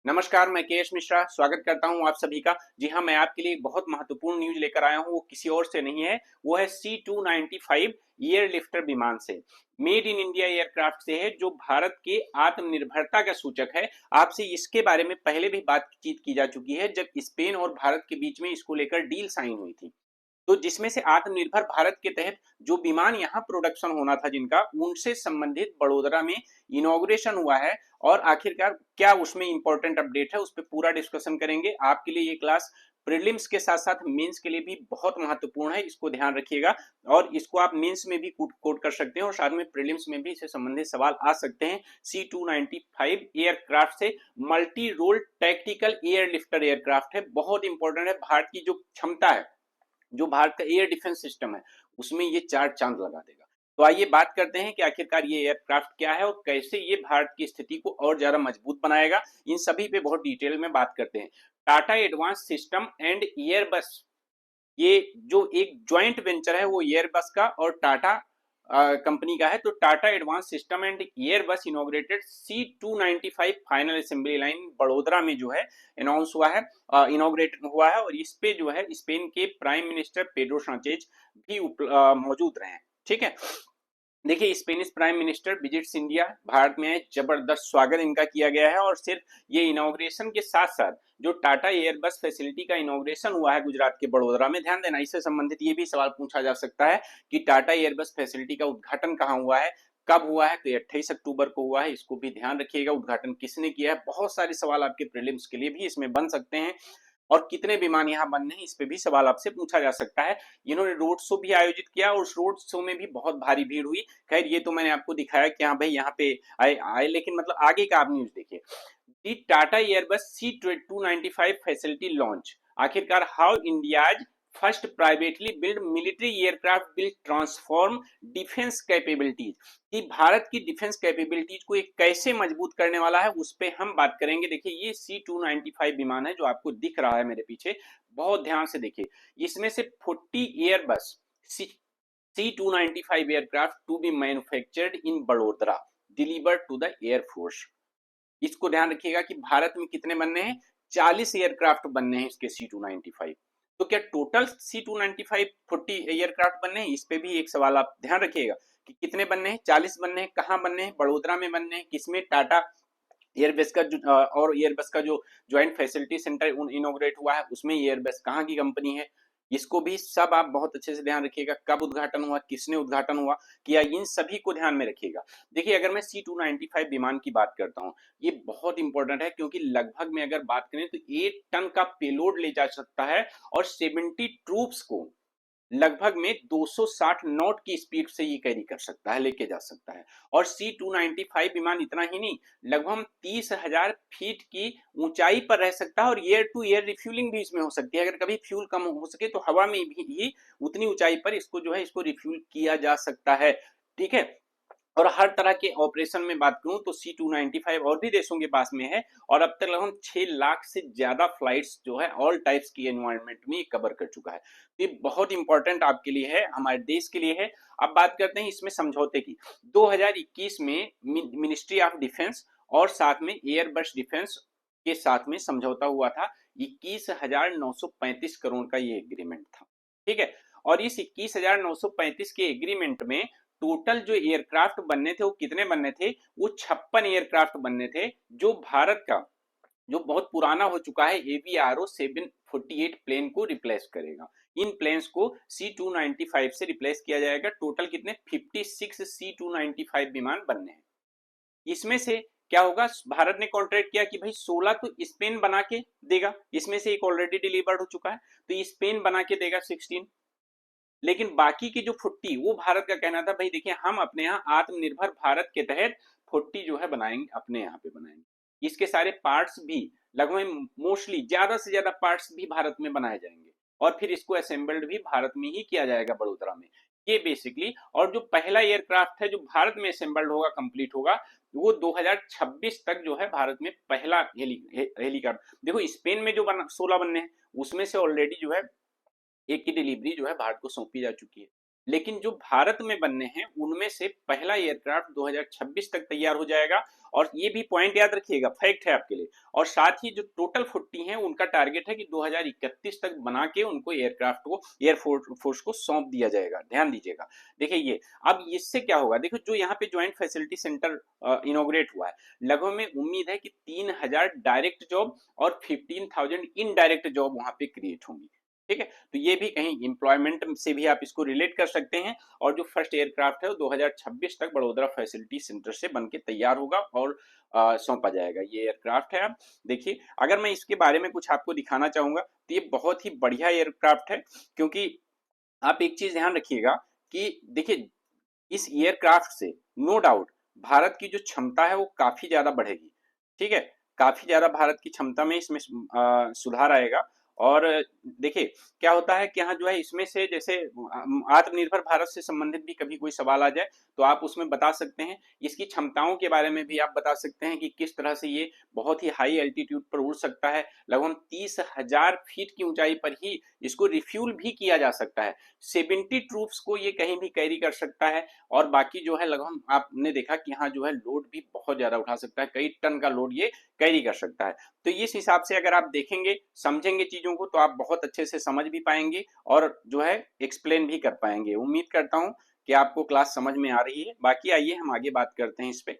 नमस्कार, मैं केएस मिश्रा स्वागत करता हूं आप सभी का। जी हाँ, मैं आपके लिए एक बहुत महत्वपूर्ण न्यूज़ लेकर आया हूं, वो किसी और से नहीं है, वो है C-295 एयरलिफ्टर विमान से। मेड इन इंडिया एयरक्राफ्ट से है, जो भारत के आत्मनिर्भरता का सूचक है। आपसे इसके बारे में पहले भी बातचीत की जा चुकी है, जब स्पेन और भारत के बीच में इसको लेकर डील साइन हुई थी। तो जिसमें से आत्मनिर्भर भारत के तहत जो विमान यहाँ प्रोडक्शन होना था जिनका, उनसे संबंधित बड़ोदरा में इनॉग्रेशन हुआ है। और आखिरकार क्या उसमें इंपॉर्टेंट अपडेट है, उस पर पूरा डिस्कशन करेंगे। आपके लिए ये क्लास प्रीलिम्स के साथ साथ मेंस के लिए भी बहुत महत्वपूर्ण है, इसको ध्यान रखिएगा। और इसको आप मेंस में भी कोट कर सकते हैं और साथ में प्रीलिम्स में भी इससे संबंधित सवाल आ सकते हैं। C-295 एयरक्राफ्ट से multi role tactical airlifter aircraft है, बहुत इंपॉर्टेंट है। भारत की जो क्षमता है, जो भारत का एयर डिफेंस सिस्टम है, उसमें ये चार चांद लगा देगा। तो आइए बात करते हैं कि आखिरकार ये एयरक्राफ्ट क्या है और कैसे ये भारत की स्थिति को और ज्यादा मजबूत बनाएगा। इन सभी पे बहुत डिटेल में बात करते हैं। Tata advance system and Airbus, ये जो एक ज्वाइंट वेंचर है वो एयरबस का और टाटा कंपनी का है। तो Tata advance system and Airbus inaugurated C-295 final assembly line Vadodara में जो है अनाउंस हुआ है, इनॉग्रेट हुआ है। और इस पे जो है स्पेन के प्राइम मिनिस्टर पेड्रो सांचेज भी मौजूद रहे हैं। ठीक है, देखिए Spanish prime minister visits India, Bharat में जबरदस्त स्वागत इनका किया गया है। और सिर्फ ये इनॉग्रेशन के साथ साथ जो टाटा एयरबस फैसिलिटी का इनॉग्रेशन हुआ है गुजरात के बड़ोदरा में, ध्यान देना, इससे संबंधित ये भी सवाल पूछा जा सकता है कि टाटा एयरबस फैसिलिटी का उद्घाटन कहाँ हुआ है, कब हुआ है। तो 28 अक्टूबर को हुआ है, इसको भी ध्यान रखिएगा। उद्घाटन किसने किया है, बहुत सारे सवाल आपके प्रीलिम्स के लिए भी इसमें बन सकते हैं। और कितने विमान यहाँ बनने हैं, इस पे भी सवाल आपसे पूछा जा सकता है। इन्होंने रोड शो भी आयोजित किया और उस रोड शो में भी बहुत भारी भीड़ हुई। खैर ये तो मैंने आपको दिखाया कि हाँ भाई यहाँ पे आए, लेकिन मतलब आगे का आप न्यूज देखिए। The Tata Airbus C-295 facility launch, आखिरकार how India's first privately build military aircraft will transform defence capabilities, कि भारत की डिफेंस कैपेबिलिटीज को एक कैसे मजबूत करने वाला है, उस पर हम बात करेंगे। देखिए ये C-295 विमान है जो आपको दिख रहा है मेरे पीछे, बहुत ध्यान से देखिए। इसमें से 40 Airbus C-295 aircraft to be manufactured in Vadodara, delivered to the air force. इसको ध्यान रखिएगा कि भारत में कितने बनने हैं, 40 एयरक्राफ्ट बनने हैं इसके C-295। तो क्या टोटल C-295 40 एयरक्राफ्ट बनने हैं, इस पे भी एक सवाल आप ध्यान रखिएगा कि कितने बनने हैं। 40 बनने हैं, कहाँ बनने हैं, बड़ोदरा में बनने हैं, किसमें, टाटा एयरबस का और एयरबस का जो ज्वाइंट फैसिलिटी सेंटर इनोग्रेट हुआ है उसमें एयरबस कहाँ की कंपनी है, इसको भी सब आप बहुत अच्छे से ध्यान रखिएगा। कब उद्घाटन हुआ, किसने उद्घाटन हुआ किया, इन सभी को ध्यान में रखिएगा। देखिए अगर मैं C-295 विमान की बात करता हूँ, ये बहुत इंपॉर्टेंट है क्योंकि लगभग में अगर बात करें तो 8 टन का पेलोड ले जा सकता है और 70 ट्रूप्स को लगभग में 260 नॉट की स्पीड से ये कैरी कर सकता है, लेके जा सकता है। और C-295 विमान इतना ही नहीं, लगभग 30,000 फीट की ऊंचाई पर रह सकता है और एयर टू एयर रिफ्यूलिंग भी इसमें हो सकती है। अगर कभी फ्यूल कम हो सके तो हवा में भी उतनी ऊंचाई पर इसको जो है इसको रिफ्यूल किया जा सकता है। ठीक है, और हर तरह के ऑपरेशन में बात करूं तो C-295 और भी देशों के पास में है और अब तक लगभग 6 लाख से ज्यादा फ्लाइट्स जो है ऑल टाइप्स की एनवायरनमेंट में कवर कर चुका है। ये बहुत इंपॉर्टेंट आपके लिए है, हमारे देश के लिए है। अब बात करते हैं इसमें समझौते की। 2021 में मिनिस्ट्री ऑफ डिफेंस और साथ में एयरबस डिफेंस के साथ में समझौता हुआ था। 21,935 करोड़ का ये एग्रीमेंट था। ठीक है, और इस 21,935 के एग्रीमेंट में टोटल जो एयरक्राफ्ट बनने थे वो कितने बनने थे, वो 56 एयरक्राफ्ट बनने थे, जो भारत का जो बहुत पुराना हो चुका है AVRO 748 प्लेन को रिप्लेस करेगा। इन प्लेन्स को C-295 से रिप्लेस किया जाएगा। टोटल कितने, 56 C-295 विमान बनने हैं। इसमें से क्या होगा, भारत ने कॉन्ट्रैक्ट किया कि भाई 16 तो स्पेन बना के देगा, इसमें से एक ऑलरेडी डिलीवर्ड हो चुका है तो स्पेन बना के देगा 16, लेकिन बाकी की जो 40 वो भारत का कहना था भाई देखिए हम अपने यहाँ आत्मनिर्भर भारत के तहत 40 जो है बनाएंगे, अपने यहाँ पे बनाएंगे। इसके सारे पार्ट्स भी लगभग मोस्टली ज्यादा से ज्यादा पार्ट्स भी भारत में बनाए जाएंगे और फिर इसको असेंबल्ड भी भारत में ही किया जाएगा बड़ोदरा में। ये बेसिकली, और जो पहला एयरक्राफ्ट है जो भारत में असेंबल्ड होगा, कंप्लीट होगा, वो 2026 तक जो है भारत में पहला हेलीकॉप्टर। देखो स्पेन में जो 16 बनने हैं उसमें से ऑलरेडी जो है एक की डिलीवरी जो है भारत को सौंपी जा चुकी है। लेकिन जो भारत में बनने हैं उनमें से पहला एयरक्राफ्ट 2026 तक तैयार हो जाएगा। और ये भी पॉइंट याद रखिएगा, फैक्ट है आपके लिए। और साथ ही जो टोटल 40 हैं उनका टारगेट है कि 2031 तक बना के उनको एयरक्राफ्ट को एयरफोर्स को सौंप दिया जाएगा। ध्यान दीजिएगा। देखिए ये, अब इससे क्या होगा, देखो जो यहाँ पे ज्वाइंट फैसिलिटी सेंटर इनोग्रेट हुआ है, लगभग में उम्मीद है कि 3000 डायरेक्ट जॉब और 15,000 इनडायरेक्ट जॉब वहां पे क्रिएट होंगी। ठीक है, तो ये भी कहीं एम्प्लॉयमेंट से भी आप इसको रिलेट कर सकते हैं। और जो फर्स्ट एयरक्राफ्ट है वो 2026 तक बड़ोदरा फैसिलिटी सेंटर से बनके तैयार होगा और सौंपा जाएगा। ये एयरक्राफ्ट है। आप देखिए, अगर मैं इसके बारे में कुछ आपको दिखाना चाहूंगा तो ये बहुत ही बढ़िया एयरक्राफ्ट है। क्योंकि आप एक चीज ध्यान रखिएगा कि देखिए, इस एयरक्राफ्ट से नो डाउट भारत की जो क्षमता है वो काफी ज्यादा बढ़ेगी। ठीक है, काफी ज्यादा भारत की क्षमता में इसमें सुधार आएगा। और देखिए क्या होता है कि यहाँ जो है इसमें से जैसे आत्मनिर्भर भारत से संबंधित भी कभी कोई सवाल आ जाए तो आप उसमें बता सकते हैं। इसकी क्षमताओं के बारे में भी आप बता सकते हैं कि किस तरह से ये बहुत ही हाई एल्टीट्यूड पर उड़ सकता है। लगभग 30,000 फीट की ऊंचाई पर ही इसको रिफ्यूल भी किया जा सकता है। 70 ट्रूप्स को ये कहीं भी कैरी कर सकता है। और बाकी जो है लगभग आपने देखा कि यहाँ जो है लोड भी बहुत ज्यादा उठा सकता है, कई टन का लोड ये कैरी कर सकता है। तो इस हिसाब से अगर आप देखेंगे समझेंगे चीजों को तो आप बहुत अच्छे से समझ भी पाएंगे और जो है एक्सप्लेन भी कर पाएंगे। उम्मीद करता हूं कि आपको क्लास समझ में आ रही है। बाकी आइए हम आगे बात करते हैं इस पे।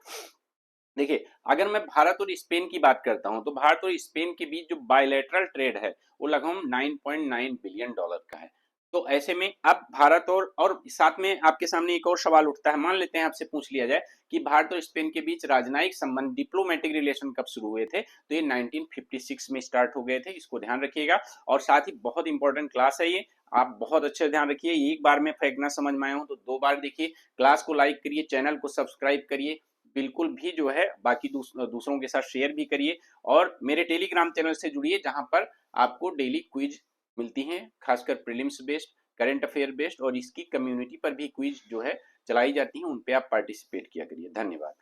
देखिए, अगर मैं भारत और स्पेन की बात करता हूं तो भारत और स्पेन के बीच जो बायलैटरल ट्रेड है वो लगभग 9.9 बिलियन डॉलर का है। तो ऐसे में अब भारत और साथ में आपके सामने एक और सवाल उठता है, मान लेते हैं आपसे पूछ लिया जाए कि भारत और स्पेन के बीच राजनयिक संबंध, डिप्लोमेटिक रिलेशन कब शुरू हुए थे, तो ये 1956 में स्टार्ट हो गए थे। इसको ध्यान रखिएगा। और साथ ही बहुत इंपॉर्टेंट क्लास है ये, आप बहुत अच्छे ध्यान रखिए। एक बार में फैक्ट ना समझ में आए हो तो दो बार देखिए। क्लास को लाइक करिए, चैनल को सब्सक्राइब करिए, बिल्कुल भी जो है बाकी दूसरों के साथ शेयर भी करिए। और मेरे टेलीग्राम चैनल से जुड़िए जहां पर आपको डेली क्विज मिलती हैं, खासकर prelims based, current affair based, और इसकी कम्युनिटी पर भी क्विज जो है चलाई जाती है, उन पे आप पार्टिसिपेट किया करिए। धन्यवाद।